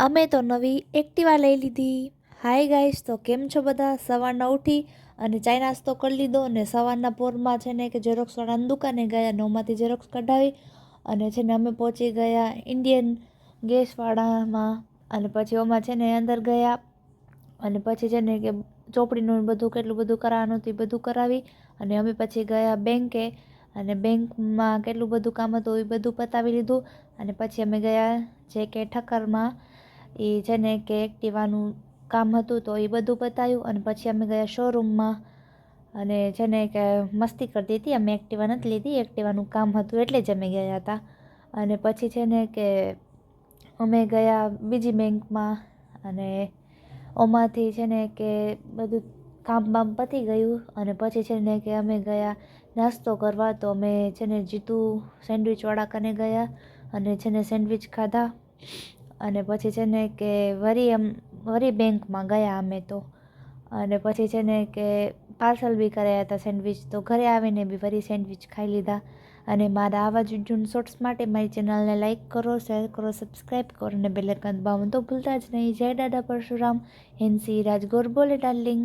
અમે તો નવી એક્ટિવા લઈ લીધી. હાય ગાઈસ, તો કેમ છો બધા? સવારના ઉઠી અને ચાય નાસ્તો કરી લીધો અને સવારના પોરમાં છે ને કે ઝેરોક્સવાળાની દુકાને ગયા, નવમાંથી ઝેરોક્સ કઢાવી અને છે ને અમે પહોંચી ગયા ઇન્ડિયન ગેસવાળામાં. અને પછી ઓમાં છે ને અંદર ગયા અને પછી છે ને કે ચોપડીનું બધું કેટલું બધું કરાવવાનું હતું એ બધું કરાવી અને અમે પછી ગયા બેંકે અને બેંકમાં કેટલું બધું કામ હતું એ બધું પતાવી લીધું. અને પછી અમે ગયા જે કે ઠક્કરમાં, એ છે ને કે એક્ટિવાનું કામ હતું તો એ બધું પતાવ્યું. અને પછી અમે ગયા શોરૂમમાં અને છે ને કે મસ્તી કરતી હતી, અમે એક્ટિવા નથી લીધી, એક્ટિવાનું કામ હતું એટલે જ અમે ગયા હતા. અને પછી છે ને કે અમે ગયા બીજી બેંકમાં અને ઓમાંથી છે ને કે બધું કામ બામ પતી ગયું. અને પછી છે ને કે અમે ગયા નાસ્તો કરવા, તો અમે છે ને જીતુ સેન્ડવિચવાળા કને ગયા અને છે ને સેન્ડવિચ ખાધા. અને પછી છે ને કે વરી બેંકમાં ગયા અમે તો. અને પછી છે ને કે પાર્સલ બી કરાયા હતા સેન્ડવિચ, તો ઘરે આવીને બી ફરી સેન્ડવિચ ખાઈ લીધા. અને મારા આવા જ જૂન શોર્ટ્સ માટે મારી ચેનલને લાઇક કરો, શેર કરો, સબસ્ક્રાઈબ કરો અને બેલ આઇકન દબાવવાનું તો ભૂલતા જ નહીં. જય દાદા પરશુરામ, હેન્સી રાજગોર બોલે ડાર્લિંગ.